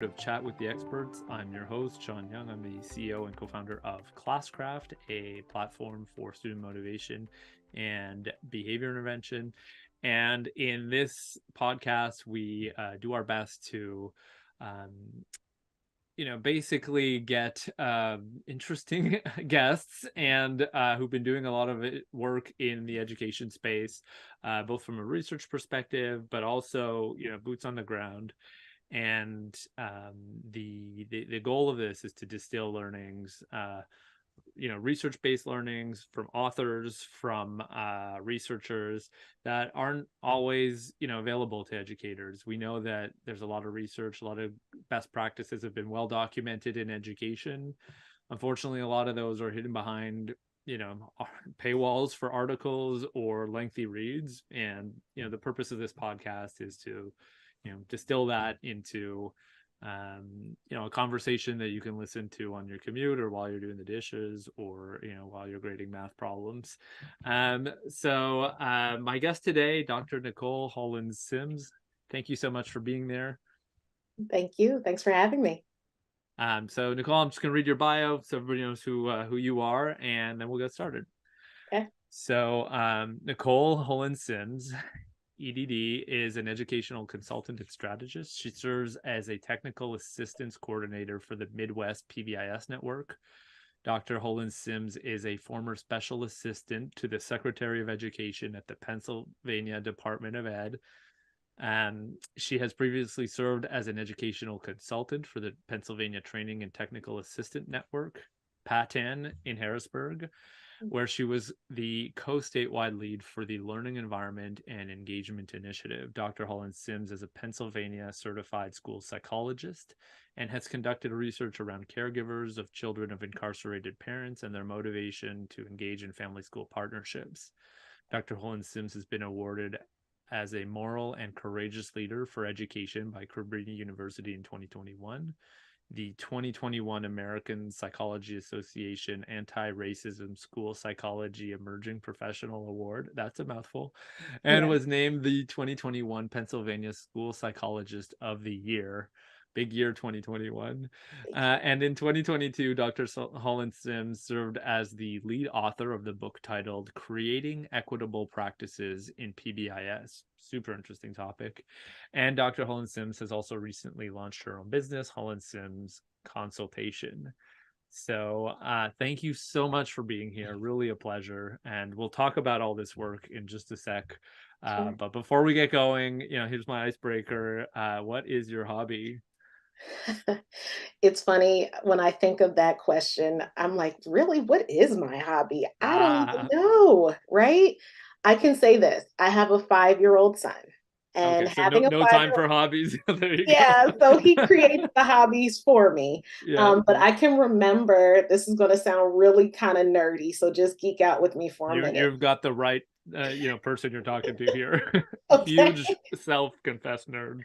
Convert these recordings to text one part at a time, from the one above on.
of Chat with the Experts. I'm your host, Shawn Young. I'm the CEO and co-founder of Classcraft, a platform for student motivation and behavior intervention. And in this podcast, we do our best to basically get interesting guests and who've been doing a lot of work in the education space, both from a research perspective, but also, boots on the ground. And the goal of this is to distill learnings, research-based learnings from authors, from researchers that aren't always, available to educators. We know that there's a lot of research, a lot of best practices have been well documented in education. Unfortunately, a lot of those are hidden behind, paywalls for articles or lengthy reads. And, the purpose of this podcast is to distill that into a conversation that you can listen to on your commute or while you're doing the dishes or while you're grading math problems. So my guest today, Dr.Nikole Hollins-Sims, thank you so much for being there. Thank you. Thanks for having me. So Nikole, I'm just going to read your bio so everybody knows who you are, and then we'll get started. Okay. So Nikole Hollins-Sims, EDD, is an educational consultant and strategist. She serves as a technical assistance coordinator for the Midwest PBIS Network. Dr. Hollins-Sims is a former special assistant to the Secretary of Education at the Pennsylvania Department of Ed. She has previously served as an educational consultant for the Pennsylvania Training and Technical Assistant Network, PATAN, in Harrisburg, where she was the co-statewide lead for the Learning Environment and Engagement Initiative. Dr. Hollins-Sims is a Pennsylvania certified school psychologist and has conducted research around caregivers of children of incarcerated parents and their motivation to engage in family-school partnerships. Dr. Hollins-Sims has been awarded as a moral and courageous leader for education by Cabrini University in 2021. The 2021 American Psychology Association Anti-Racism School Psychology Emerging Professional Award, that's a mouthful, and was named the 2021 Pennsylvania School Psychologist of the Year. Big year 2021. And in 2022, Dr. Hollins-Sims served as the lead author of the book titled Creating Equitable Practices in PBIS. Super interesting topic. And Dr. Hollins-Sims has also recently launched her own business, Hollins-Sims Consultation. So thank you so much for being here. Really a pleasure. And we'll talk about all this work in just a sec. Sure. But before we get going, here's my icebreaker. What is your hobby? It's funny when I think of that question, I'm like, really, what is my hobby? I don't even know, right? I can say this. I have a 5-year-old son, and Okay, so having a no time 5-year-old, for hobbies. There you yeah, go. so he creates the hobbies for me. Yeah. But I can remember, this is going to sound really kind of nerdy, so just geek out with me for a minute. You've got the right person you're talking to here. Okay. Huge self-confessed nerd.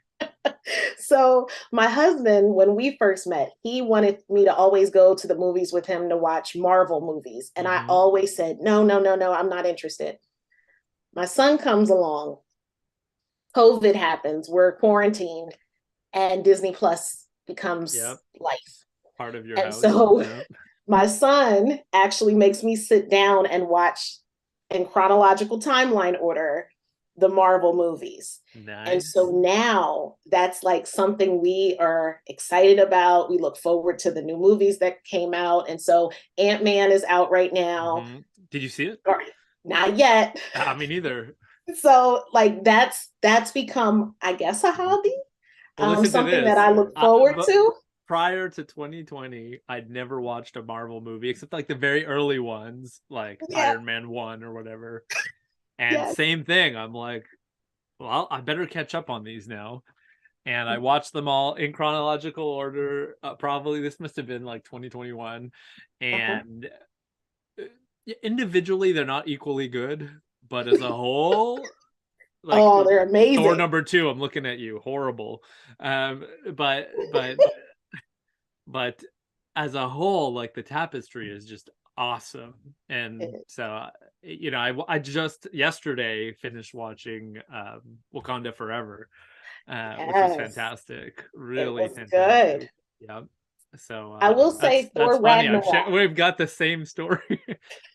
So my husband, when we first met, he wanted me to always go to the movies with him to watch Marvel movies. And I always said, no, no, no, no, I'm not interested. My son comes along, COVID happens, we're quarantined, and Disney Plus becomes life. Part of your And house. so my son actually makes me sit down and watch in chronological timeline order the Marvel movies. Nice. And so now that's like something we are excited about. We look forward to the new movies that came out. And so Ant-Man is out right now. Did you see it? Not yet. Me neither. So like that's become, I guess, a hobby. Well, something that I look forward to. Prior to 2020, I'd never watched a Marvel movie except like the very early ones, like Iron Man 1 or whatever. And same thing. I'm like, well, I better catch up on these now. And I watched them all in chronological order. Probably this must have been like 2021. And individually, they're not equally good. But as a whole, like, they're amazing. Thor #2, I'm looking at you. Horrible. But as a whole, like the tapestry is just awesome. And so I just yesterday finished watching Wakanda Forever, which was Yes, fantastic. it Really was good. fantastic. Yeah. So I will that's say Thor funny. Ragnarok. We've got the same story.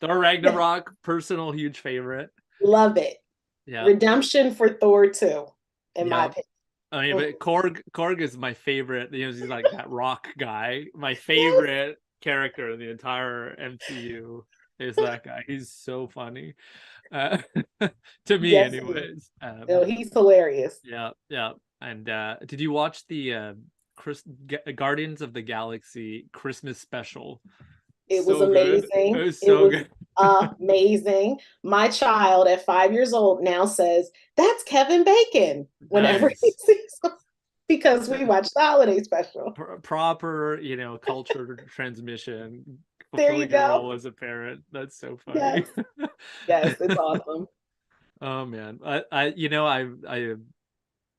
Thor Ragnarok, personal huge favorite. Love it. Yeah. Redemption for Thor too, in my Yeah. opinion. I mean, Mhm. but Korg is my favorite. He's like that rock guy. My Yes. favorite character in the entire MCU is that guy. He's so funny, uh, to me, Yes, he is. anyways. No, he's hilarious. Yeah, yeah. And did you watch the Guardians of the Galaxy Christmas special? It was So good. It amazing. was It so was good. amazing. My child at 5 years old now says, "That's Kevin Bacon," whenever he Nice. sees him, because we watched the holiday special. Proper, culture transmission, There you fulfilling your go. role as a parent. That's so funny. Yes. Yes, it's awesome. Oh man,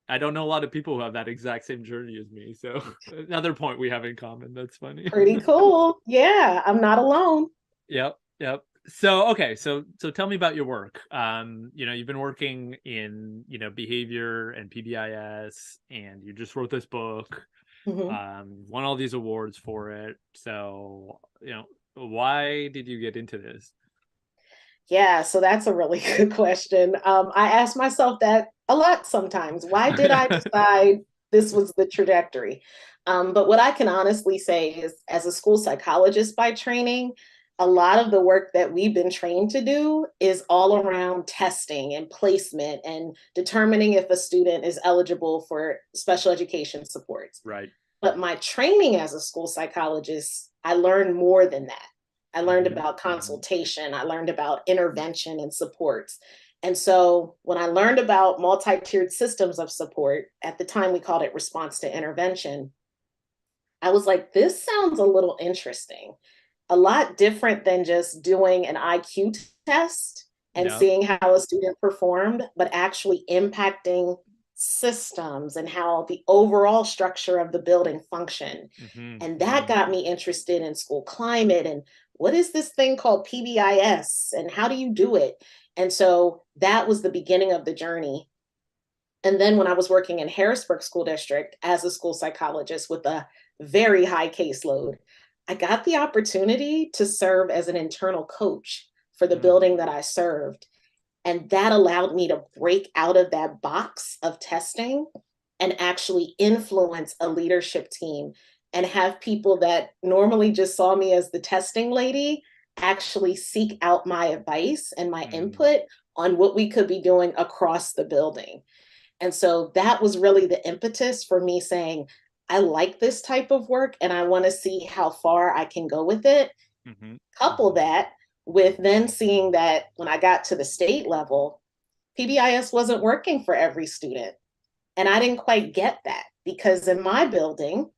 I don't know a lot of people who have that exact same journey as me. So another point we have in common. That's funny. Pretty cool. Yeah, I'm not alone. Yep, yep. So okay, so tell me about your work. You've been working in, behavior and PBIS, and you just wrote this book. Mhm. Won all these awards for it. So, why did you get into this? Yeah, so that's a really good question. I ask myself that a lot sometimes. Why did I decide this was the trajectory? But what I can honestly say is, as a school psychologist by training, a lot of the work that we've been trained to do is all around testing and placement and determining if a student is eligible for special education supports. Right. But my training as a school psychologist, I learned more than that. I learned Hmm. about Hmm. consultation, I learned about intervention and supports. And so when I learned about multi tiered systems of support, at the time we called it response to intervention, I was like, this sounds a little interesting, a lot different than just doing an IQ test and Yeah. seeing how a student performed, but actually impacting systems and how the overall structure of the building functioned. Hmm. And that Hmm. got me interested in school climate and what is this thing called PBIS and how do you do it? And so that was the beginning of the journey. And then when I was working in Harrisburg School District as a school psychologist with a very high caseload, I got the opportunity to serve as an internal coach for the Mm. building that I served. And that allowed me to break out of that box of testing and actually influence a leadership team and have people that normally just saw me as the testing lady actually seek out my advice and my Mm. input on what we could be doing across the building. And so that was really the impetus for me saying, I like this type of work and I want to see how far I can go with it. Hmm. Couple Hmm. that with then seeing that when I got to the state level, PBIS wasn't working for every student. And I didn't quite get that because in my building,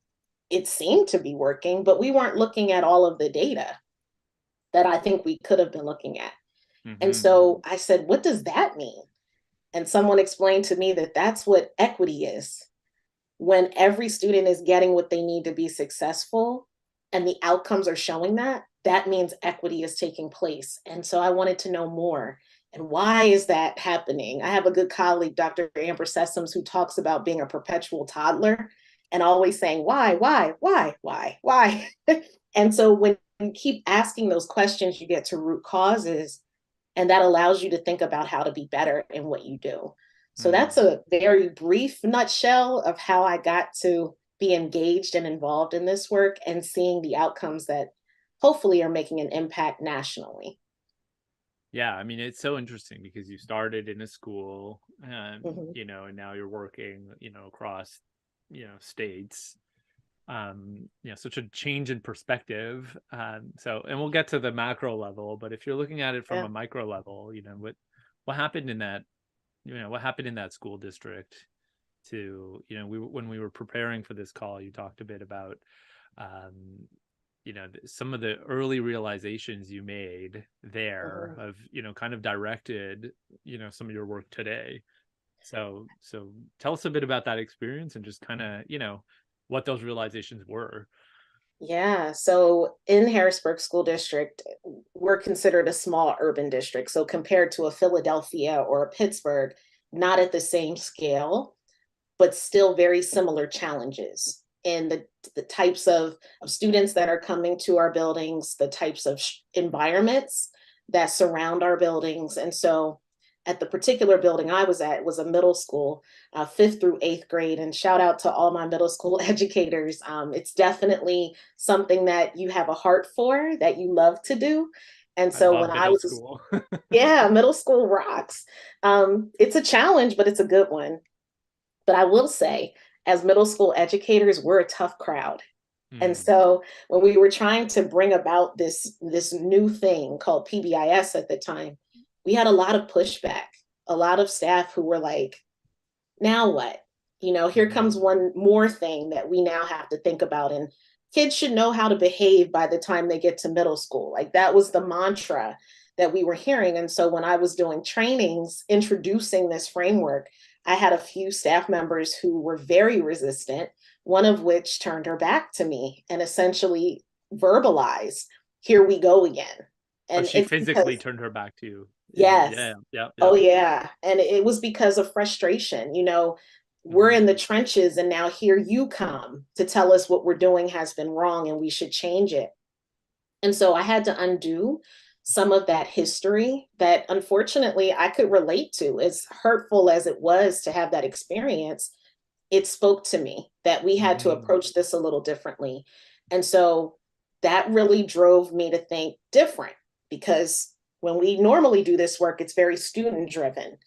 it seemed to be working, but we weren't looking at all of the data that I think we could have been looking at. And Hmm. so I said, what does that mean? And someone explained to me that that's what equity is. When every student is getting what they need to be successful and the outcomes are showing that, that means equity is taking place. And so I wanted to know more. And why is that happening? I have a good colleague, Dr. Amber Sessoms, who talks about being a perpetual toddler and always saying, why? And so when you keep asking those questions, you get to root causes, and that allows you to think about how to be better in what you do. So Mm. that's a very brief nutshell of how I got to be engaged and involved in this work and seeing the outcomes that hopefully are making an impact nationally. Yeah, I mean, it's so interesting because you started in a school, Mhm. and now you're working, across, states. Such a change in perspective. And we'll get to the macro level, but if you're looking at it from Yeah. a micro level, what happened in that, school district to, when we were preparing for this call, you talked a bit about, um, some of the early realizations you made there Mhm. of, kind of directed, some of your work today. So tell us a bit about that experience and just kind of, what those realizations were. Yeah. So in Harrisburg School District, we're considered a small urban district. So compared to a Philadelphia or a Pittsburgh, not at the same scale, but still very similar challenges in the types of students that are coming to our buildings, the types of environments that surround our buildings. And so at the particular building I was at, it was a middle school, 5th through 8th grade. And shout out to all my middle school educators. It's definitely something that you have a heart for, that you love to do. And I so love when I middle was, school. yeah, middle school rocks. It's a challenge, but it's a good one. But I will say, as middle school educators, we're a tough crowd. And Mm, so when we were trying to bring about this new thing called PBIS at the time, we had a lot of pushback, a lot of staff who were like, now what? Here comes mhm. one more thing that we now have to think about. And kids should know how to behave by the time they get to middle school. Like that was the mantra that we were hearing. And so when I was doing trainings introducing this framework, I had a few staff members who were very resistant, one of which turned her back to me and essentially verbalized, here we go again. Oh, And she it's physically because, turned her back to you. yes. Yeah, yeah, yeah. Oh, yeah. And it was because of frustration. We're Mhm. in the trenches, and now here you come to tell us what we're doing has been wrong and we should change it. And so I had to undo some of that history that unfortunately I could relate to. As hurtful as it was to have that experience, it spoke to me that we had to Mhm. approach this a little differently. And so that really drove me to think different, because when we normally do this work, it's very student driven.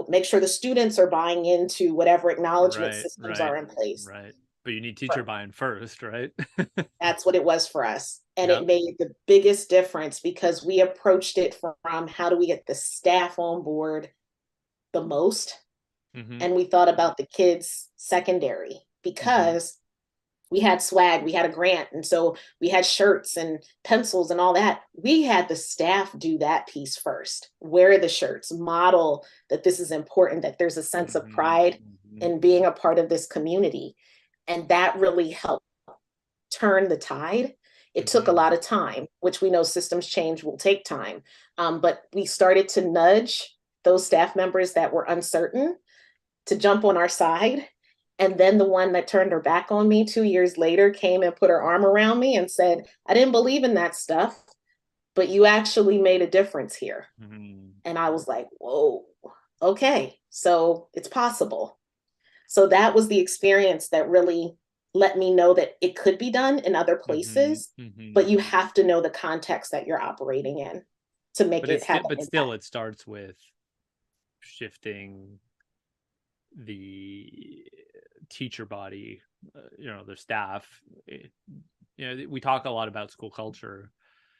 Make sure the students are buying into whatever acknowledgement Right, systems right, are in place. right. But you need teacher buy-in first, right? That's what it was for us. And it Yep. made the biggest difference because we approached it from how do we get the staff on board the most? Mhm, And we thought about the kids secondary, mhm, because we had swag, we had a grant. And so we had shirts and pencils and all that. We had the staff do that piece first, wear the shirts, model that this is important, that there's a sense of mhm, pride mhm, in being a part of this community. And that really helped turn the tide. It took a mhm. lot of time, which we know systems change will take time. But we started to nudge those staff members that were uncertain to jump on our side. And then the one that turned her back on me 2 years later came and put her arm around me and said, I didn't believe in that stuff, but you actually made a difference here. Mhm. And I was like, whoa, okay, so it's possible. So that was the experience that really let me know that it could be done in other Mhm, places, but mhm. you have to know the context that you're operating in to make it have an But still impact. it starts with shifting the teacher body, the staff. We talk a lot about school culture,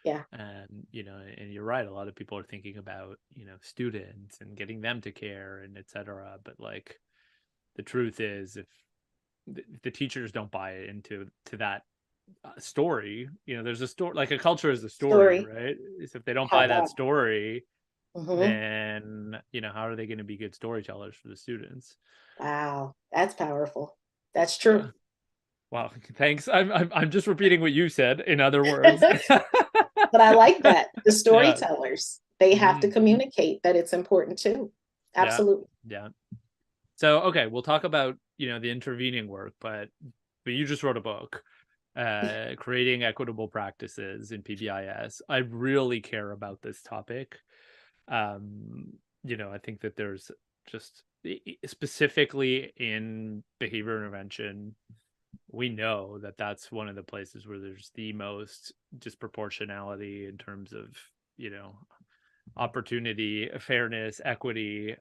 Yeah, and you're right, a lot of people are thinking about, students and getting them to care and etc. But like the truth is, if the teachers don't buy into that story, there's a story, like a culture is a story, story. right? So if they don't How buy that about? story, Mhm. then how are they going to be good storytellers for the students? Wow, that's powerful. That's So, true. wow, thanks. I'm just repeating what you said in other words. But I like that. The Yeah. storytellers, they have to Hmm. communicate that it's important too. Yeah. Absolutely. Yeah. So okay, we'll talk about the intervening work, but you just wrote a book, creating equitable practices in PBIS. I really care about this topic. Um, I think that there's just specifically in behavior intervention, we know that that's one of the places where there's the most disproportionality in terms of, you know, opportunity, fairness, equity,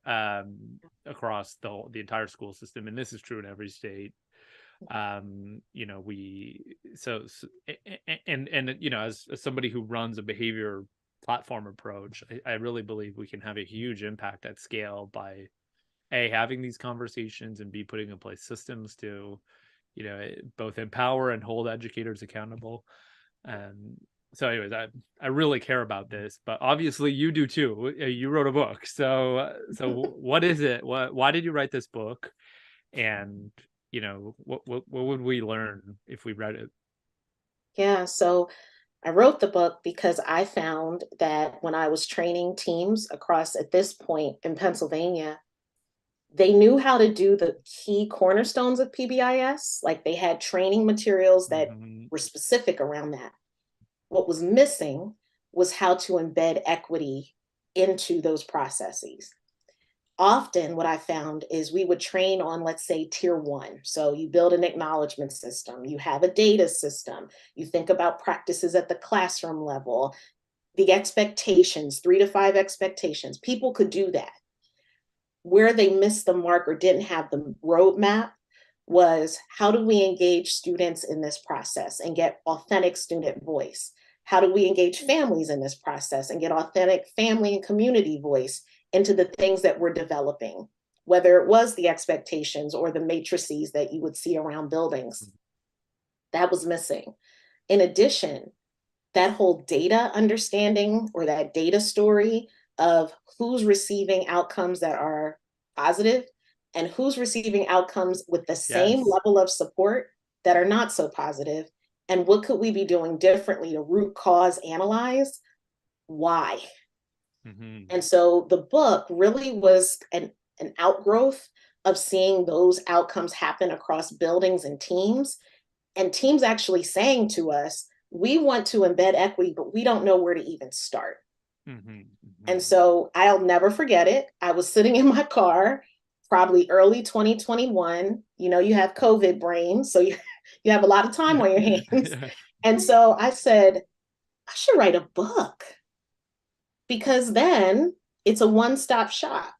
across the entire school system, and this is true in every state. We so and as somebody who runs a behavior platform approach, I really believe we can have a huge impact at scale by a having these conversations and b putting in place systems to both empower and hold educators accountable. um so anyways, I really care about this, but obviously you do too. You wrote a book, so what is it, why did you write this book, and what would we learn if we read it? Yeah. So I wrote the book because I found that when I was training teams across, at this point in Pennsylvania, They knew how to do the key cornerstones of PBIS, like they had training materials that were specific around that. What was missing was how to embed equity into those processes. Often what I found is we would train on, let's say, tier one. So you build an acknowledgement system, you have a data system, you think about practices at the classroom level, the expectations, 3 to 5 expectations. People could do that. Where they missed the mark or didn't have the roadmap was, how do we engage students in this process and get authentic student voice? How do we engage families in this process and get authentic family and community voice into the things that we're developing, whether it was the expectations or the matrices that you would see around buildings? That was missing. In addition, that whole data understanding or that data story of who's receiving outcomes that are positive and who's receiving outcomes with the same level of support that are not so positive, and what could we be doing differently to root cause analyze why. And so the book really was an outgrowth of seeing those outcomes happen across buildings and teams actually saying to us, we want to embed equity, but we don't know where to even start. And so I'll never forget it. I was sitting in my car, probably early 2021. You know, you have COVID brain, so you have a lot of time on your hands. And so I said, I should write a book, because then it's a one-stop shop.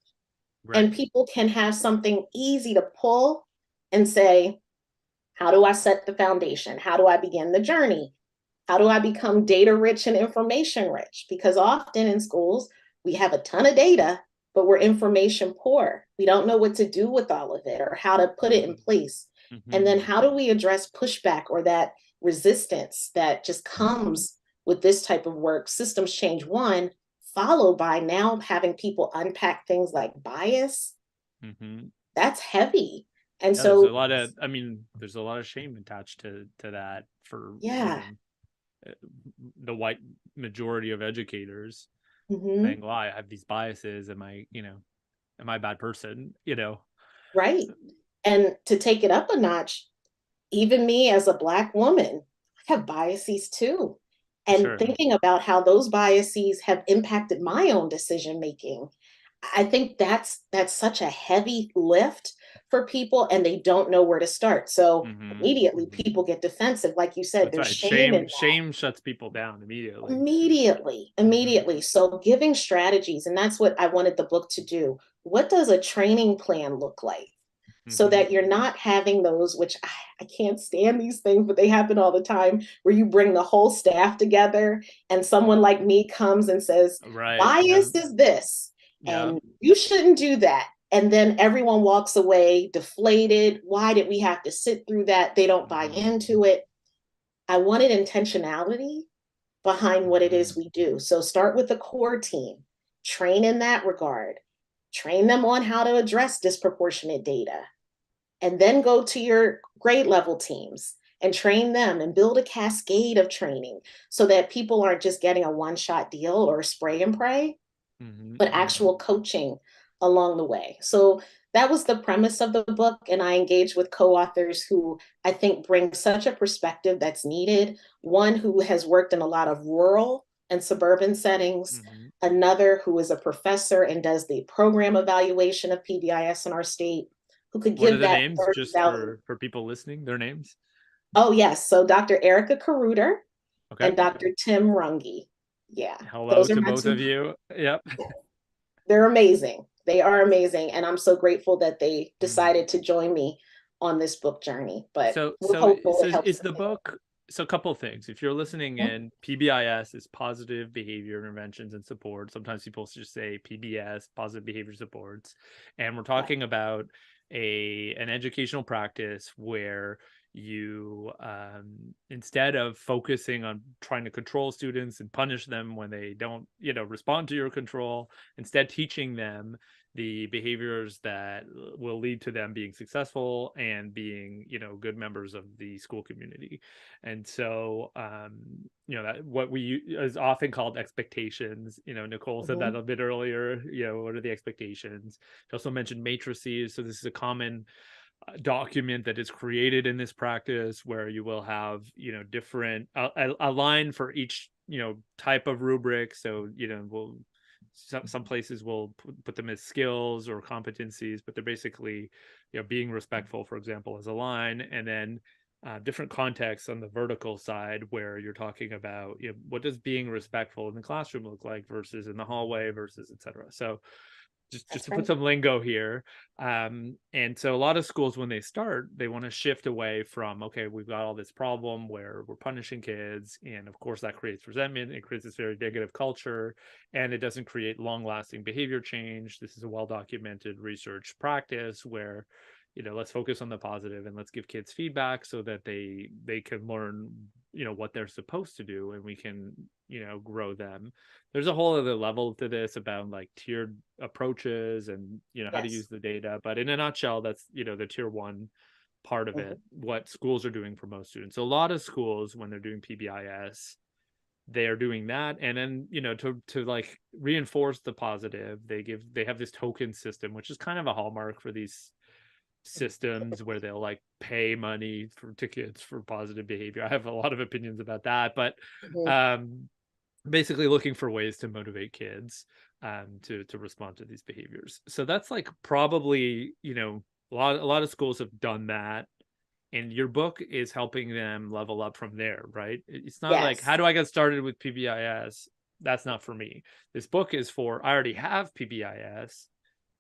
Right. And people can have something easy to pull and say, how do I set the foundation? How do I begin the journey? How do I become data rich and information rich? Because often in schools, we have a ton of data, but we're information poor. We don't know what to do with all of it or how to put it in place. And then how do we address pushback or that resistance that just comes with this type of work? Systems change one, followed by now having people unpack things like bias. That's heavy. And so there's a lot of, there's a lot of shame attached to that for the white majority of educators saying, well, I have these biases. Am I a bad person? Right. And to take it up a notch, even me as a Black woman, I have biases too. And thinking about how those biases have impacted my own decision making, I think that's such a heavy lift for people, and they don't know where to start. So immediately people get defensive. Like you said, there's shame. Shame shuts people down immediately. Immediately. So giving strategies, and that's what I wanted the book to do. What does a training plan look like? So that you're not having those, which I can't stand these things, but they happen all the time, where you bring the whole staff together and someone like me comes and says, bias is this, and you shouldn't do that. And then everyone walks away deflated. Why did we have to sit through that? They don't buy into it. I wanted intentionality behind what it is we do. So start with the core team, train in that regard, train them on how to address disproportionate data, and then go to your grade level teams and train them and build a cascade of training so that people aren't just getting a one-shot deal or spray and pray, but actual coaching along the way. So that was the premise of the book. And I engaged with co-authors who I think bring such a perspective that's needed. One who has worked in a lot of rural and suburban settings, another who is a professor and does the program evaluation of PBIS in our state, who could give that names just for people listening, their names. Oh yes. So Dr. Erica Karuder and Dr. Tim Runge. Yeah. Hello to both of you. Yep. They're amazing. They are amazing. And I'm so grateful that they decided to join me on this book journey. But so is the book, so a couple of things. If you're listening in, PBIS is positive behavior interventions and support. Sometimes people just say PBS, positive behavior supports. And we're talking about an educational practice where You instead of focusing on trying to control students and punish them when they don't, respond to your control, instead teaching them the behaviors that will lead to them being successful and being, good members of the school community. And so, that what we is often called expectations. Nicole said that a bit earlier. What are the expectations? She also mentioned matrices. So this is a common document that is created in this practice, where you will have different a line for each type of rubric. So some places will put them as skills or competencies, but they're basically being respectful, for example, as a line. And then different contexts on the vertical side, where you're talking about what does being respectful in the classroom look like versus in the hallway versus etc. So just to put some lingo here. And so a lot of schools, when they start, they want to shift away from, okay, we've got all this problem where we're punishing kids. And of course that creates resentment. It creates this very negative culture, and it doesn't create long lasting behavior change. This is a well-documented research practice where, let's focus on the positive and let's give kids feedback so that they can learn, what they're supposed to do, and we can, grow them. There's a whole other level to this about like tiered approaches and, how to use the data. But in a nutshell, that's, the tier one part of it, what schools are doing for most students. So a lot of schools, when they're doing PBIS, they are doing that. And then, to like reinforce the positive, they have this token system, which is kind of a hallmark for these systems, where they'll like pay money for tickets for positive behavior. I have a lot of opinions about that, but basically looking for ways to motivate kids to respond to these behaviors. So that's like probably, a lot of schools have done that, and your book is helping them level up from there, right? It's not like, how do I get started with PBIS? That's not for me. This book is for, I already have PBIS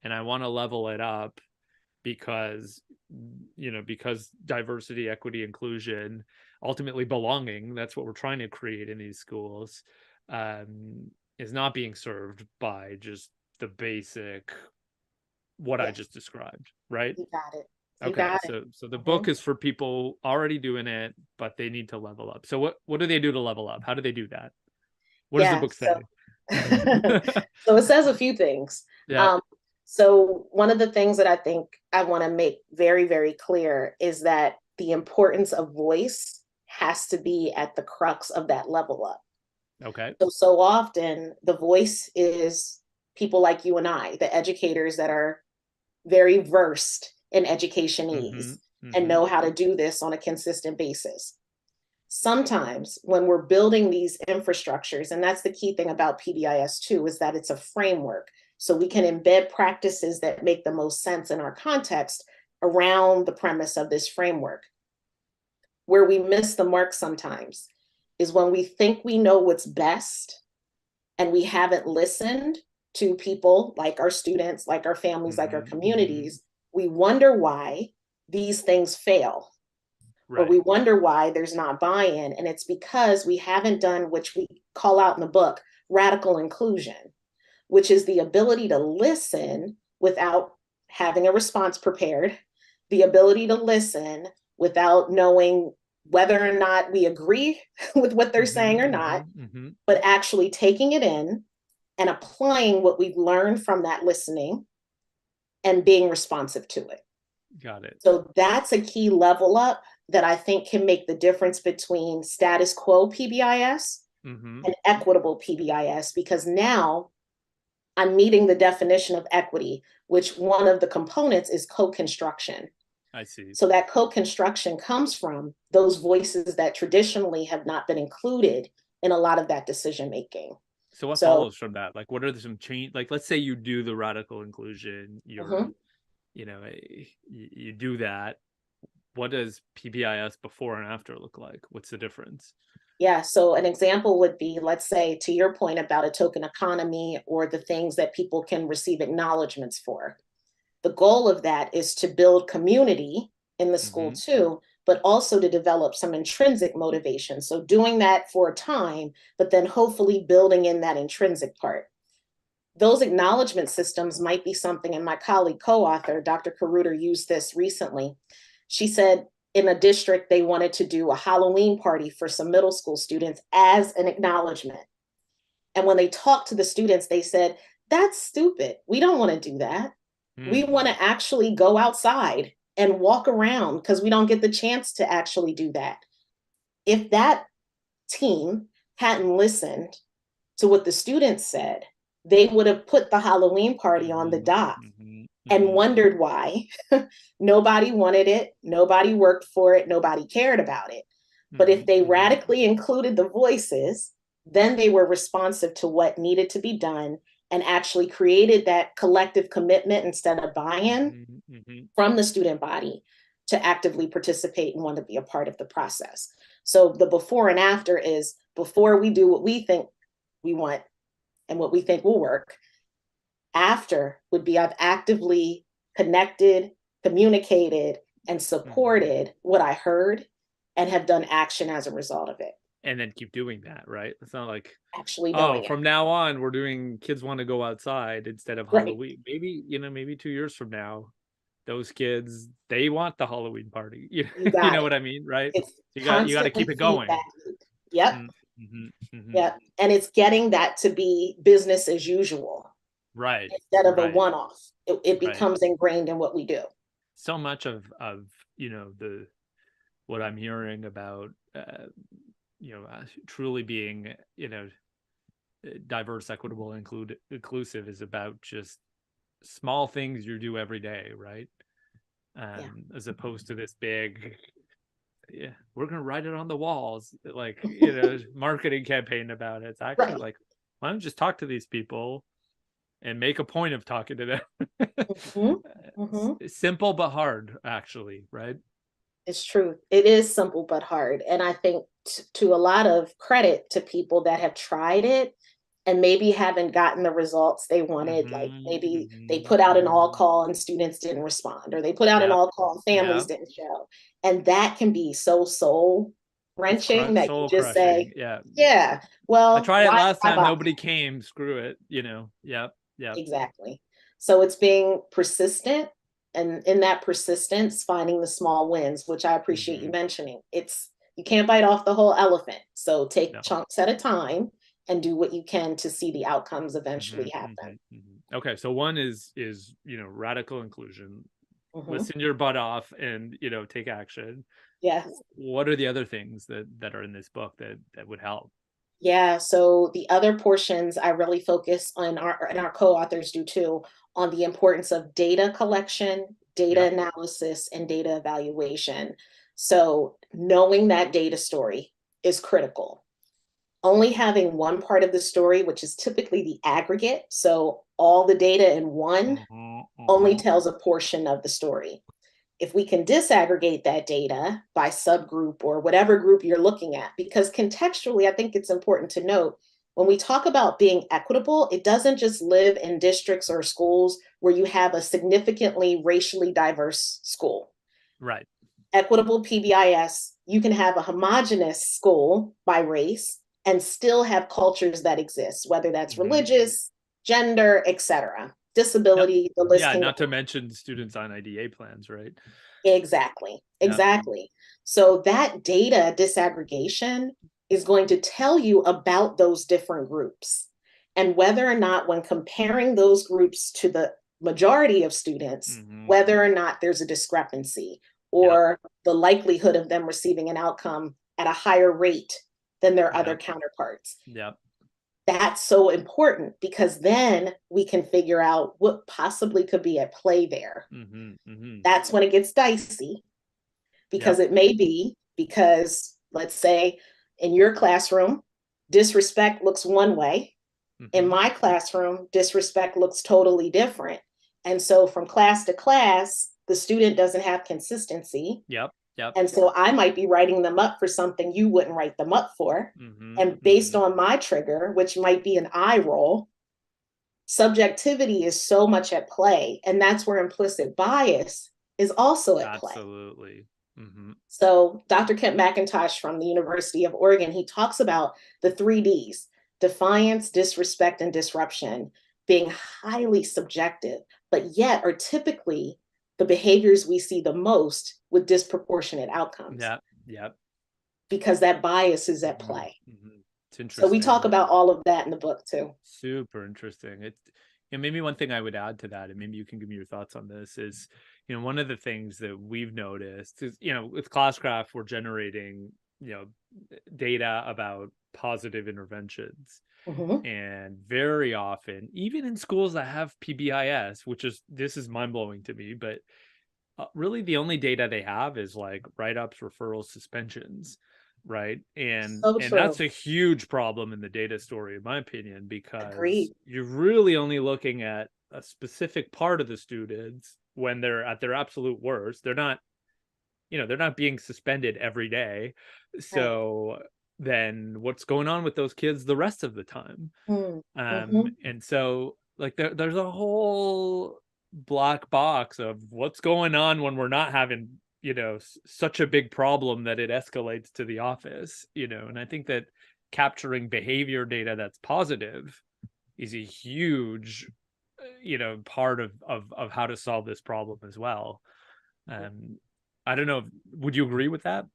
and I want to level it up, because diversity, equity, inclusion, ultimately belonging, that's what we're trying to create in these schools, is not being served by just the basic what I just described, right? You got it. Okay, so the book is for people already doing it, but they need to level up. So what do they do to level up? How do they do that? What does the book say? So it says a few things. So one of the things that I think I want to make very, very clear is that the importance of voice has to be at the crux of that level up. Okay. So often the voice is people like you and I, the educators that are very versed in education needs and know how to do this on a consistent basis. Sometimes when we're building these infrastructures, and that's the key thing about PBIS too, is that it's a framework. So we can embed practices that make the most sense in our context around the premise of this framework. Where we miss the mark sometimes is when we think we know what's best and we haven't listened to people like our students, like our families, like our communities. We wonder why these things fail. Or we wonder why there's not buy-in. And it's because we haven't done, which we call out in the book, radical inclusion, which is the ability to listen without having a response prepared, the ability to listen without knowing whether or not we agree with what they're saying or not, but actually taking it in and applying what we've learned from that listening and being responsive to it. Got it. So that's a key level up that I think can make the difference between status quo PBIS and equitable PBIS, because now I'm meeting the definition of equity, which one of the components is co-construction. I see. So that co-construction comes from those voices that traditionally have not been included in a lot of that decision making. So what follows from that? Like, what are some change? Like, let's say you do the radical inclusion, you do that. What does PBIS before and after look like? What's the difference? Yeah, so an example would be, let's say, to your point about a token economy or the things that people can receive acknowledgements for. The goal of that is to build community in the school too, but also to develop some intrinsic motivation. So doing that for a time, but then hopefully building in that intrinsic part. Those acknowledgement systems might be something, and my colleague co-author, Dr. Karuter, used this recently. She said, in a district, they wanted to do a Halloween party for some middle school students as an acknowledgement. And when they talked to the students, they said, that's stupid. We don't want to do that. We want to actually go outside and walk around because we don't get the chance to actually do that. If that team hadn't listened to what the students said, they would have put the Halloween party on the dock and wondered why nobody wanted it, nobody worked for it, nobody cared about it. But if they radically included the voices, then they were responsive to what needed to be done and actually created that collective commitment instead of buy-in from the student body to actively participate and want to be a part of the process. So the before and after is before we do what we think we want and what we think will work. After would be I've actively connected, communicated, and supported what I heard and have done action as a result of it. And then keep doing that, right? It's not like actually doing from now on we're doing kids want to go outside instead of Halloween. Maybe, maybe 2 years from now, those kids, they want the Halloween party. You know what I mean, right? You got to keep it going. Yep. Yep. And it's getting that to be business as usual. Right. Instead of a one-off. It becomes ingrained in what we do. So much of what I'm hearing about truly being diverse, equitable, inclusive is about just small things you do every day, right? As opposed to this big we're gonna write it on the walls, like marketing campaign about it. It's actually like, why don't you just talk to these people and make a point of talking to them? Simple but hard, actually, right? It's true. It is simple but hard. And I think to a lot of credit to people that have tried it and maybe haven't gotten the results they wanted. Like maybe they put out an all call and students didn't respond, or they put out an all call and families didn't show. And that can be so soul wrenching that you just say, well, I tried it last time, nobody came, screw it, Yep. Exactly. So it's being persistent, and in that persistence, finding the small wins, which I appreciate you mentioning. You can't bite off the whole elephant. So take chunks at a time and do what you can to see the outcomes eventually happen. Okay, so one is radical inclusion. Listen your butt off and take action. Yes. What are the other things that are in this book that would help? Yeah, so the other portions I really focus on, and our co-authors do too, on the importance of data collection, data analysis, and data evaluation. So knowing that data story is critical. Only having one part of the story, which is typically the aggregate, so all the data in one, only tells a portion of the story. If we can disaggregate that data by subgroup or whatever group you're looking at, because contextually, I think it's important to note, when we talk about being equitable, it doesn't just live in districts or schools where you have a significantly racially diverse school. Right. Equitable PBIS, you can have a homogeneous school by race and still have cultures that exist, whether that's religious, gender, etc. Disability, the list can not to mention students on IDA plans, right? Exactly. So that data disaggregation is going to tell you about those different groups and whether or not, when comparing those groups to the majority of students, whether or not there's a discrepancy or the likelihood of them receiving an outcome at a higher rate than their other counterparts. That's so important, because then we can figure out what possibly could be at play there. That's when it gets dicey, because it may be because, let's say, in your classroom, disrespect looks one way. In my classroom, disrespect looks totally different. And so from class to class, the student doesn't have consistency. And so I might be writing them up for something you wouldn't write them up for. And based on my trigger, which might be an eye roll, subjectivity is so much at play. And that's where implicit bias is also at play. Absolutely. So Dr. Kent McIntosh from the University of Oregon, he talks about the 3 Ds: defiance, disrespect, and disruption, being highly subjective, but yet are typically the behaviors we see the most with disproportionate outcomes, Yeah. Yeah. because that bias is at play. It's So we talk interesting. about all of that in the book too. Super interesting. Maybe one thing I would add to that, and maybe you can give me your thoughts on this, is, one of the things that we've noticed is, with Classcraft, we're generating, data about positive interventions. Mm-hmm. And very often, even in schools that have PBIS, this is mind blowing to me, but really the only data they have is like write-ups, referrals, suspensions, right? So And that's true. a huge problem in the data story, in my opinion, because Agreed. you're really only looking at a specific part of the students when they're at their absolute worst. They're not being suspended every day. Right. So then what's going on with those kids the rest of the time? Mm-hmm. And so like there's a whole black box of what's going on when we're not having, such a big problem that it escalates to the office, and I think that capturing behavior data that's positive is a huge, part of how to solve this problem as well. um I don't know, would you agree with that?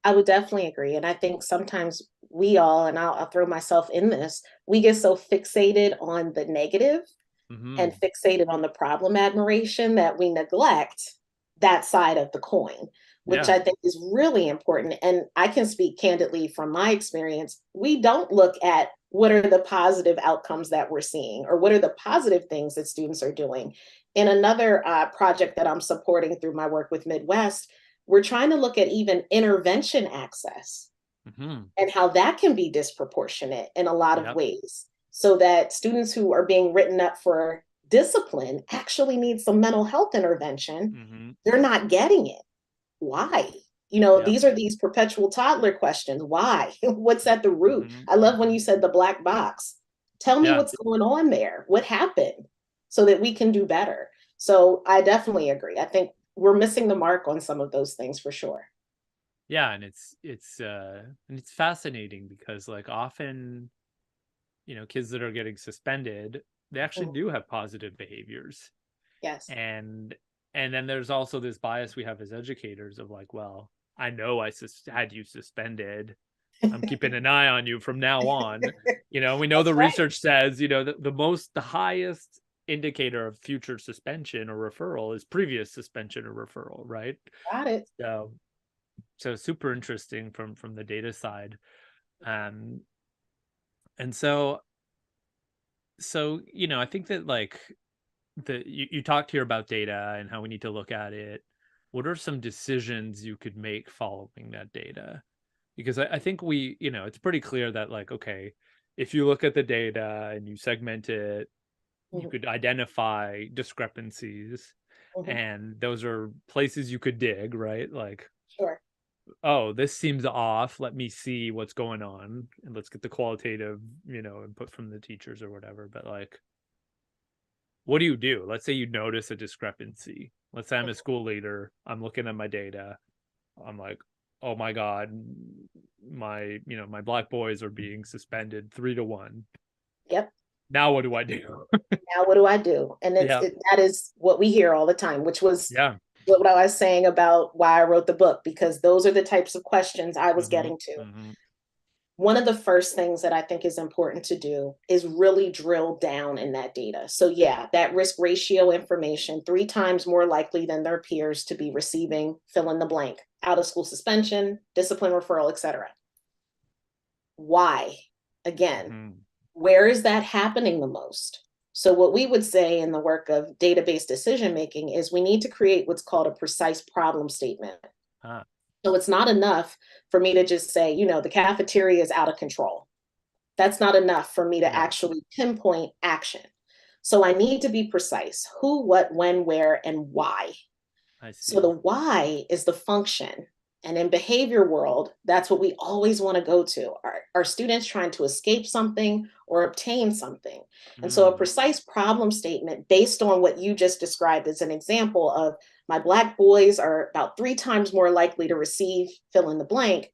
I would definitely agree. And I think sometimes we all, and I'll throw myself in this, we get so fixated on the negative and Hmm. fixated on the problem admiration that we neglect that side of the coin, which Yeah. I think is really important. And I can speak candidly from my experience. We don't look at what are the positive outcomes that we're seeing, or what are the positive things that students are doing. In another project that I'm supporting through my work with Midwest, we're trying to look at even intervention access Hmm. and how that can be disproportionate in a lot of Yep. ways, so that students who are being written up for discipline actually need some mental health intervention. Hmm. They're not getting it. Why? Yep. These are these perpetual toddler questions. Why? What's at the root? Hmm. I love when you said the black box. Tell me Yeah. what's going on there. What happened, so that we can do better. So I definitely agree. I think we're missing the mark on some of those things for sure. Yeah, and it's fascinating because like often, kids that are getting suspended, they actually Mhm. do have positive behaviors. Yes. And then there's also this bias we have as educators of like, well, I know had you suspended. I'm keeping an eye on you from now on. We know That's the right. research says, the highest indicator of future suspension or referral is previous suspension or referral, right? Got it. So super interesting from the data side. um and I think that like you talked here about data and how we need to look at it. What are some decisions you could make following that data? Because I think it's pretty clear that like, okay, if you look at the data and you segment it, you Mhm, could identify discrepancies, mhm. and those are places you could dig, right? Like, Sure. oh, this seems off. Let me see what's going on, and let's get the qualitative, input from the teachers or whatever. But like, what do you do? Let's say you notice a discrepancy. Let's say I'm a school leader. I'm looking at my data. I'm like, oh my God, my black boys are being suspended 3-1. Yep. Now what do I do? Now what do I do? And Yeah. that is what we hear all the time, which was Yeah. what I was saying about why I wrote the book, because those are the types of questions I was Hmm. getting to. Hmm. One of the first things that I think is important to do is really drill down in that data. So, yeah, that risk ratio information, 3 times more likely than their peers to be receiving fill in the blank, out of school suspension, discipline referral, etc. Why? Again, Hmm. where is that happening the most? So, what we would say in the work of database decision making is we need to create what's called a precise problem statement. Ah, So, it's not enough for me to just say, the cafeteria is out of control. That's not enough for me to yeah, actually pinpoint action. So, I need to be precise: who, what, when, where, and why. I So the see. why is the function. And in behavior world, that's what we always want to go to. Are students trying to escape something or obtain something? And so a Mm. precise problem statement based on what you just described as an example of my black boys are about 3 times more likely to receive fill in the blank.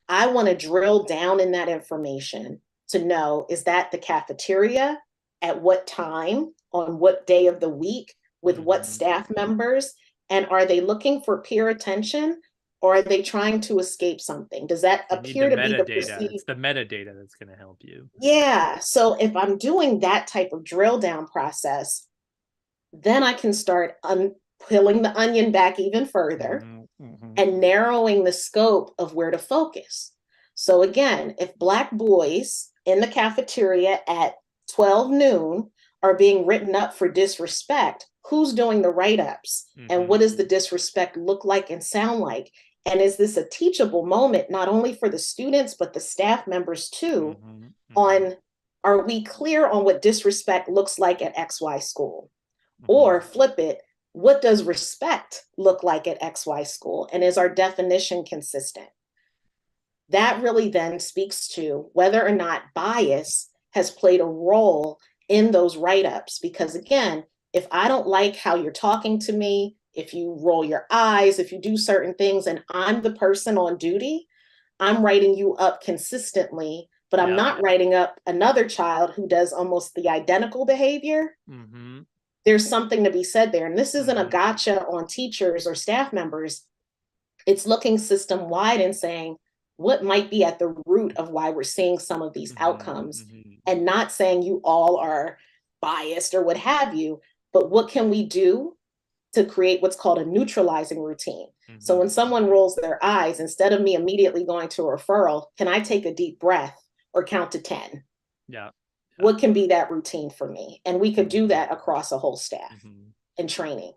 I want to drill down in that information to know, is that the cafeteria? At what time? On what day of the week? with what staff members, and are they looking for peer attention, or are they trying to escape something? Does that appear to be the perceived? It's the metadata that's going to help you. Yeah. So if I'm doing that type of drill down process, then I can start peeling the onion back even further and narrowing the scope of where to focus. So again, if Black boys in the cafeteria at 12 noon are being written up for disrespect, who's doing the write-ups? And what does the disrespect look like and sound like? And is this a teachable moment, not only for the students, but the staff members too, on, are we clear on what disrespect looks like at XY school? Or flip it, what does respect look like at XY school? And is our definition consistent? That really then speaks to whether or not bias has played a role in those write-ups. Because again, if I don't like how you're talking to me, if you roll your eyes, if you do certain things, and I'm the person on duty, I'm writing you up consistently, but I'm not writing up another child who does almost the identical behavior. There's something to be said there. And this isn't a gotcha on teachers or staff members. It's looking system-wide and saying, what might be at the root of why we're seeing some of these outcomes, and not saying you all are biased or what have you, but what can we do to create what's called a neutralizing routine? So when someone rolls their eyes, instead of me immediately going to a referral, can I take a deep breath or count to 10? What can be that routine for me? And we could do that across a whole staff and training.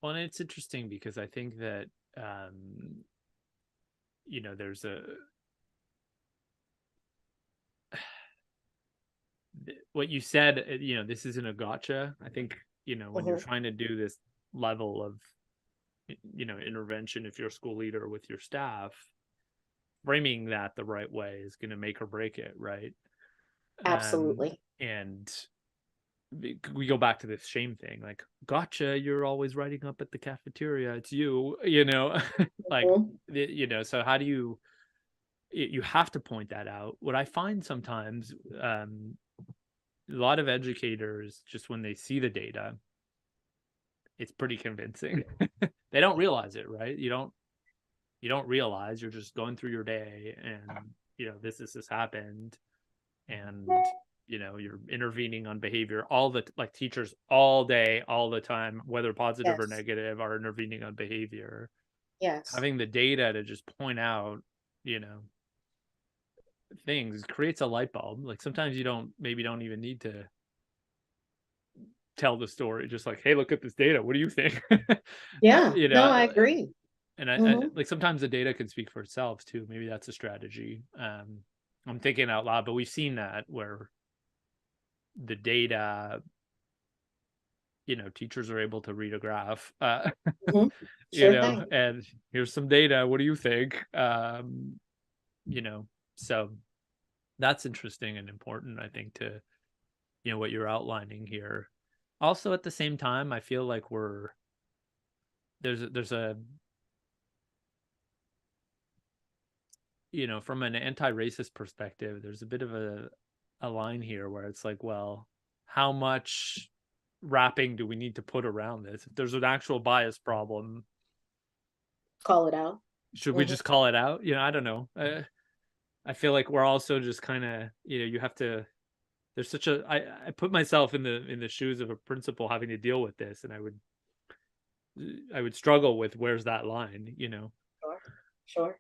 Well, and it's interesting because I think that, you know, there's what you said, you know, this isn't a gotcha. I think, you know, when you're trying to do this level of, you know, intervention, if you're a school leader with your staff, framing that the right way is going to make or break it, right? Absolutely. And we go back to this shame thing, like, gotcha, you're always writing up at the cafeteria, it's you, you know, like, you know, so how do you have to point that out. What I find sometimes, a lot of educators, just when they see the data, it's pretty convincing. They don't realize it, right? You don't realize, you're just going through your day and, you know, this happened, and, you know, you're intervening on behavior all the, like, teachers all day, all the time, whether positive or negative, are intervening on behavior. Having the data to just point out, you know, things creates a light bulb. Like, sometimes you maybe don't even need to tell the story, just like, hey, look at this data, what do you think? You know, no, I agree. And I like, sometimes the data can speak for itself too. Maybe that's a strategy. I'm thinking out loud, but we've seen that where the data, you know, teachers are able to read a graph, you know, and here's some data, what do you think? You know, so that's interesting and important, I think, to, you know, what you're outlining here. Also, at the same time, I feel like there's a, you know, from an anti-racist perspective, there's a bit of a line here where it's like, well, how much wrapping do we need to put around this? If there's an actual bias problem, call it out. Should we just call it out? You know, I don't know. I feel like we're also just kind of, you know, you have to, there's such a, I put myself in the shoes of a principal having to deal with this, and I would struggle with, where's that line, you know? Sure.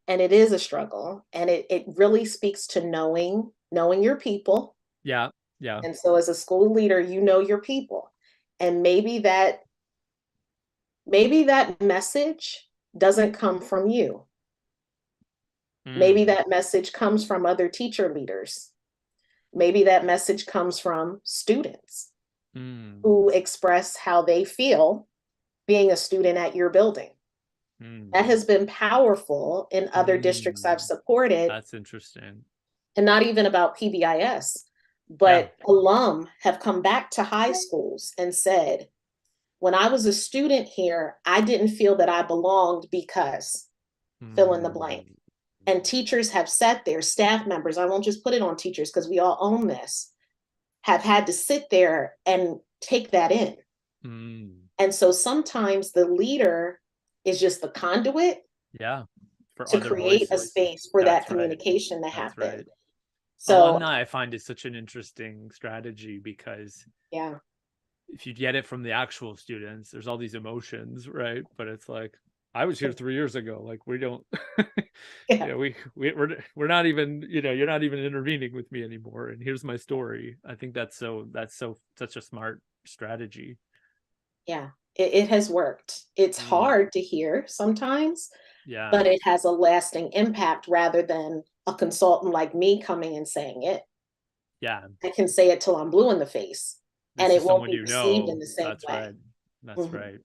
And it is a struggle, and it really speaks to knowing your people. Yeah. And so as a school leader, you know your people, and maybe that message doesn't come from you. Maybe that message comes from other teacher leaders. Maybe that message comes from students who express how they feel being a student at your building. That has been powerful in other districts I've supported. That's interesting. And not even about PBIS, but alum have come back to high schools and said, when I was a student here, I didn't feel that I belonged because fill in the blank. And teachers have sat there, staff members, I won't just put it on teachers because we all own this, have had to sit there and take that in. And so sometimes the leader is just the conduit Yeah, for to other create a voices. space for that That's right. communication to That's happen. right. So Alumni, I find, is such an interesting strategy, because yeah, if you get it from the actual students, there's all these emotions, right? But it's like, I was here 3 years ago. Like, we don't, yeah, we're not even, you're not even intervening with me anymore. And here's my story. I think such a smart strategy. yeah. It has worked. It's Mm, hard to hear sometimes, yeah, but it has a lasting impact rather than a consultant like me coming and saying it. yeah. I can say it till I'm blue in the face, and This it is won't someone be received in the same That's way. right. That's Mhm. right.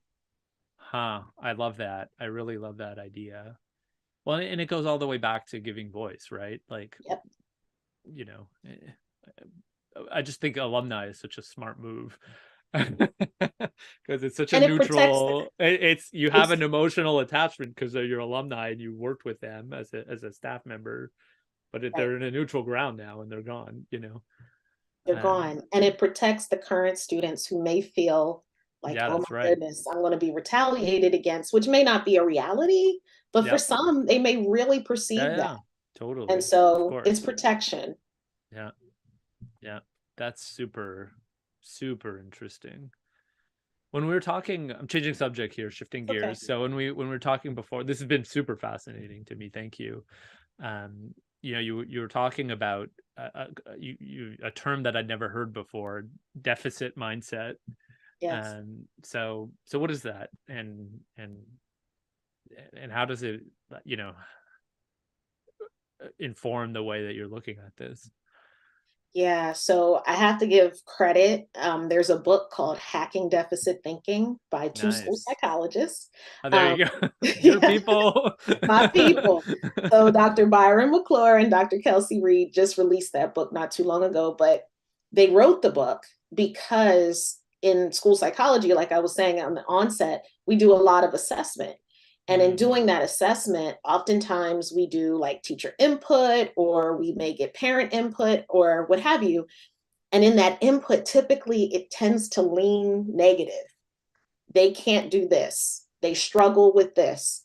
Huh. I love that. I really love that idea. Well, and it goes all the way back to giving voice, right? Like, Yep. you know, I just think alumni is such a smart move, because it's such a And it protects that. neutral. It's you have It's an emotional attachment because they're your alumni and you worked with them as a staff member, but right. they're in a neutral ground now and they're gone. They're Um, gone. And it protects the current students who may feel like, yeah, oh that's my right. goodness, I'm going to be retaliated against, which may not be a reality, but for Yep. some, they may really Yeah, perceive that. yeah, And totally. Of so it's course. protection. Yeah, yeah. That's super, super interesting. When we were talking, I'm changing subject here, shifting Okay. gears. So when we were talking before, this has been super fascinating to me. Thank you. You were talking about a term that I'd never heard before, deficit mindset. Yes. So what is that, and how does it, you know inform the way that you're looking at this? Yeah, so I have to give credit. There's a book called Hacking Deficit Thinking by two school Nice. psychologists. Oh, there Um, you go. Your yeah, people. my people. So Dr. Byron McClure and Dr. Kelsey Reed just released that book not too long ago, but they wrote the book because in school psychology, like I was saying on the onset, we do a lot of assessment. And in Mm, doing that assessment, oftentimes we do like teacher input or we may get parent input or what have you. And in that input, typically it tends to lean negative. They can't do this, they struggle with this.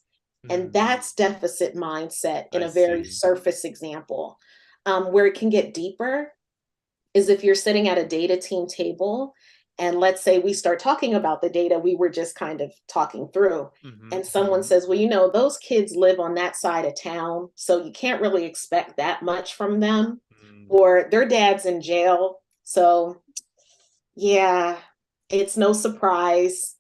And mm, that's deficit mindset in I a very see. surface example. Where it can get deeper is if you're sitting at a data team table, and let's say we start talking about the data we were just kind of talking through, Hmm. and someone Hmm. says, well, you know, those kids live on that side of town, so you can't really expect that much from them, Mm. or their dad's in jail, so yeah, it's no surprise,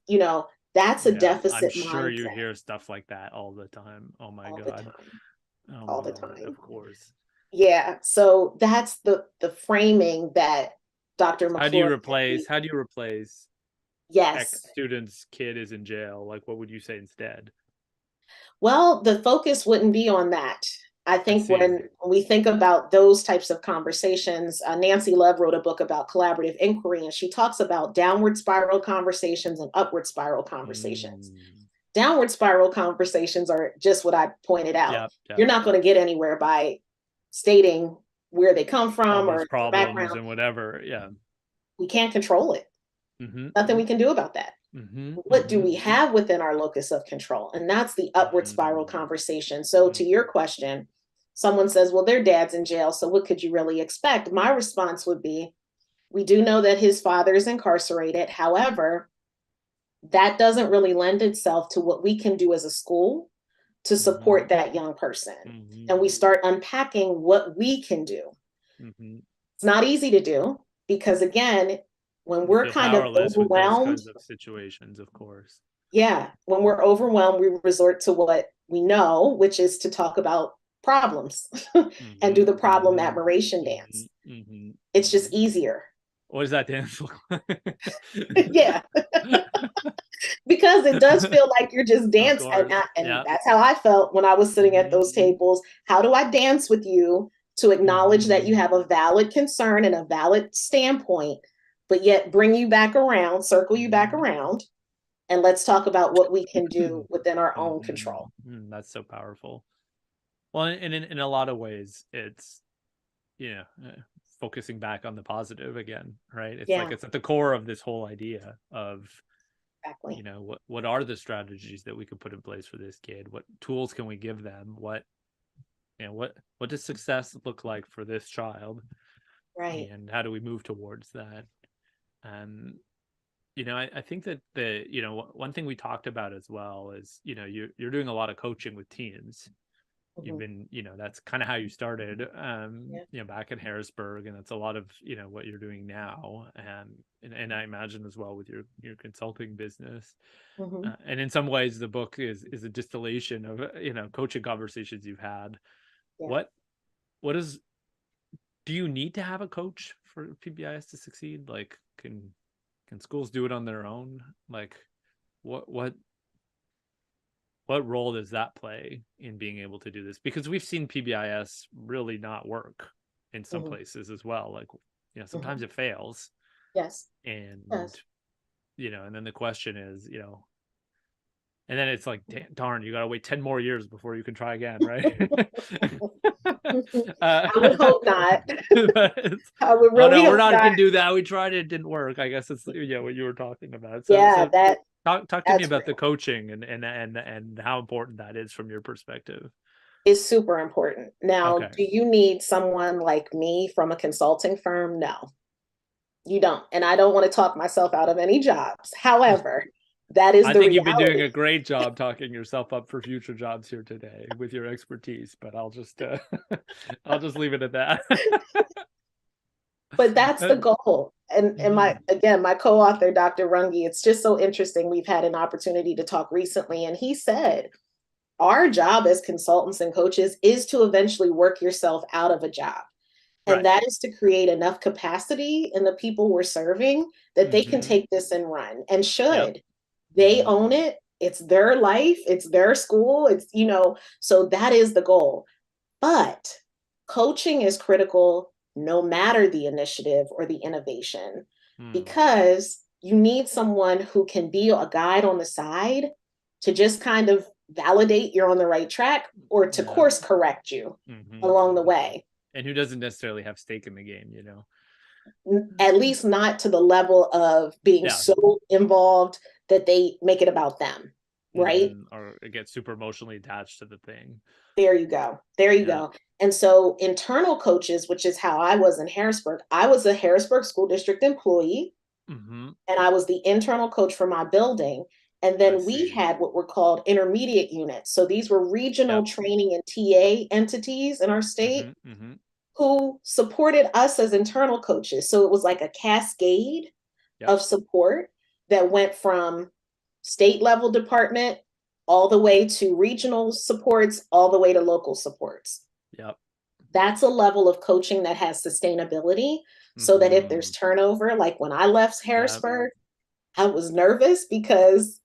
that's a Yeah, I'm deficit sure you mindset hear stuff like that all the time. Oh my all the God. time, Oh all my the God, time. of course. Yeah, so that's the framing that Dr. McClure and we, How do you replace X yes. student's kid is in jail? Like, what would you say instead? Well, the focus wouldn't be on that. I I think see. when we think about those types of conversations, Nancy Love wrote a book about collaborative inquiry, and she talks about downward spiral conversations and upward spiral conversations. Mm. Downward spiral conversations are just what I pointed out. Yep, You're yep. not going to get anywhere by stating where they come All from these or their problems background. and whatever. Yeah. We can't control it. Mm-hmm. Nothing we can do about that. Mm-hmm. What do Mm-hmm. we have within our locus of control? And that's the upward spiral conversation. So, to your Mm-hmm. question, someone says, well, their dad's in jail, so what could you really expect? My response would be, we do know that his father is incarcerated. However, that doesn't really lend itself to what we can do as a school to Mm-hmm. support that young person. Mm-hmm. And we start unpacking what we can do. Mm-hmm. It's not easy to do because, again, when You we're feel kind of powerless with those overwhelmed, kinds of situations, of course. yeah, when we're overwhelmed, we resort to what we know, which is to talk about problems and do Mm-hmm. the problem Mm-hmm. admiration Mm-hmm. dance. Mm-hmm. It's Mm-hmm. just easier. What does that dance look like? Yeah, because it does feel like you're just Of dancing. And, course. and Yeah. that's how I felt when I was sitting at Mm-hmm. those tables. How do I dance with you to acknowledge that you Mm-hmm. have a valid concern and a valid standpoint, but yet bring you back around, circle you back Mm-hmm. around, and let's talk about what we can do within our own Mm-hmm. control. That's so powerful. Well, and in a lot of ways, it's, you know, focusing back on the positive again, right? It's like Yeah. it's at the core of this whole idea of Exactly. What are the strategies that we could put in place for this kid? What tools can we give them? What does success look like for this child? Right. And how do we move towards that? um I think that one thing we talked about as well is, you're doing a lot of coaching with teams. You've Mhm. been, that's kind of how you started, Yeah. back in Harrisburg, and that's a lot of, what you're doing now. And I imagine as well with your consulting business. Mhm. And in some ways, the book is a distillation of, coaching conversations you've had. Yeah. What is Do you need to have a coach for PBIS to succeed? Like, can schools do it on their own? Like, what what what role does that play in being able to do this? Because we've seen PBIS really not work in some Mhm. places as well. Like, sometimes Mhm. it fails, Yes. and Yes. and then the question is, and then it's like, darn, you gotta wait 10 more years before you can try again, right? uh, I would hope not. but I would oh really no, we're hope not not. gonna do that. We tried it, didn't work. I guess it's, what you were talking about. So Yeah, talk to me that's about the real. coaching and how important that is from your perspective. It's super important. Now, Okay. do you need someone like me from a consulting firm? No, you don't. And I don't want to talk myself out of any jobs. However, that is I the think you've been doing reality. a great job talking yourself up for future jobs here today with your expertise, but I'll just I'll just leave it at that. But that's the goal. And my Mhm. again, my co-author, Dr. Runge, it's just so interesting. We've had an opportunity to talk recently, and he said, our job as consultants and coaches is to eventually work yourself out of a job. And Right. that is to create enough capacity in the people we're serving that they can Hmm. take this and run and Yep. should. They Hmm. own it. It's their life, it's their school, so that is the goal. But coaching is critical no matter the initiative or the innovation, Hmm. because you need someone who can be a guide on the side to just kind of validate you're on the right track or to Yeah. course correct you Hmm. along the way. And who doesn't necessarily have stake in the game? At least not to the level of being Yeah. so involved that they make it about them, right? Or get super emotionally attached to the thing. There you go. There you Yeah. go. And so internal coaches, which is how I was in Harrisburg, I was a Harrisburg School District employee Hmm. and I was the internal coach for my building. And I then we see. had what were called intermediate units. So these were regional Yep. training and TA entities in our state Hmm. Hmm. who supported us as internal coaches. So it was like a cascade Yep. of support that went from state level department all the way to regional supports, all the way to local supports. Yep. That's a level of coaching that has sustainability so that if there's Hmm. turnover, like when I left Yep. Harrisburg, I was nervous because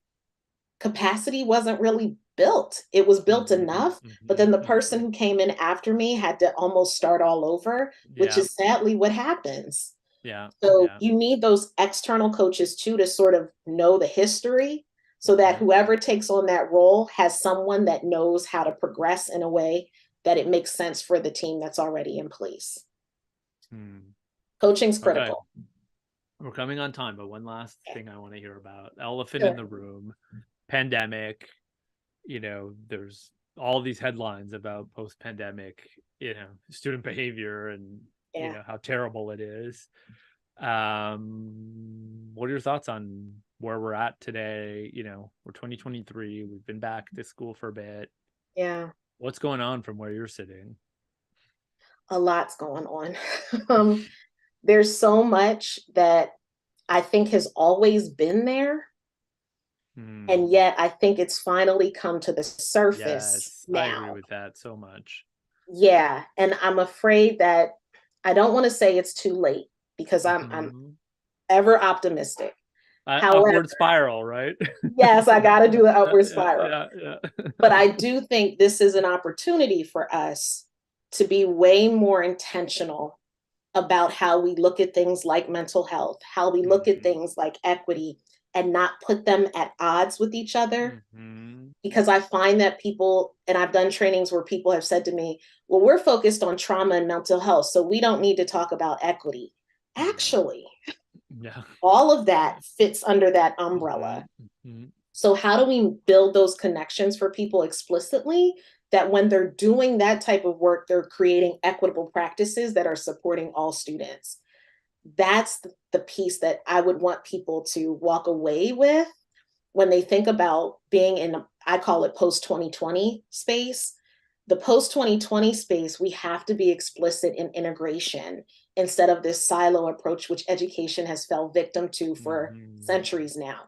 capacity wasn't really built. It was built Hmm. enough, but Hmm. then the person Hmm. who came in after me had to almost start all over, which Yeah. is sadly what happens. Yeah. So Yeah. you need those external coaches too to sort of know the history so that Hmm. whoever takes on that role has someone that knows how to progress in a way that it makes sense for the team that's already in place. Hmm. Coaching's Okay. critical. We're coming on time, but one last thing I want to hear about. Elephant in Sure. the room, pandemic. There's all these headlines about post-pandemic, student behavior and, Yeah. how terrible it is. What are your thoughts on where we're at today? We're 2023. We've been back to school for a bit. Yeah. What's going on from where you're sitting? A lot's going on. um, there's so much that I think has always been there. Hmm. And yet I think it's finally come to the surface Yes, I agree now. with that so much. Yeah. And I'm afraid that I don't want to say it's too late because I'm Mhm. ever optimistic. However, Upward spiral, right? yes, I got to do the Yeah, upward yeah, spiral. yeah, yeah. But I do think this is an opportunity for us to be way more intentional about how we look at things like mental health, how we look at Mhm. things like equity, and not put them at odds with each other. Mhm. Because I find that people, and I've done trainings where people have said to me, well, we're focused on trauma and mental health, so we don't need to talk about equity. Mhm. Actually, Yeah. All of that fits under that umbrella. So how do we build those connections for people explicitly, that when they're doing that type of work, they're creating equitable practices that are supporting all students? That's the piece that I would want people to walk away with when they think about being in, I call it post 2020 space. The post 2020 space, we have to be explicit in integration instead of this silo approach, which education has fell victim to for centuries now.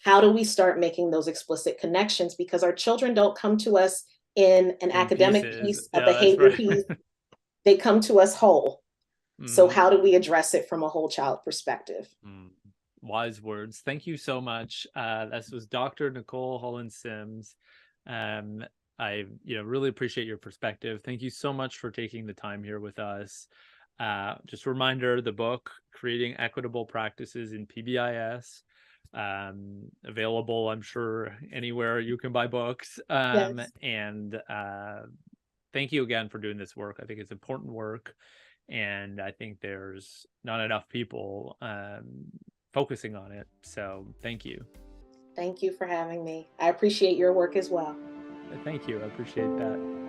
How do we start making those explicit connections? Because our children don't come to us in an academic piece, a behavior piece, they come to us whole. So how do we address it from a whole child perspective? Wise words. Thank you so much. This was Dr. Nikole Hollins-Sims. I really appreciate your perspective. Thank you so much for taking the time here with us. Just a reminder, the book, Creating Equitable Practices in PBIS, available, I'm sure, anywhere you can buy books. Yes. And thank you again for doing this work. I think it's important work. And I think there's not enough people focusing on it. So thank you. Thank you for having me. I appreciate your work as well. Thank you. I appreciate that.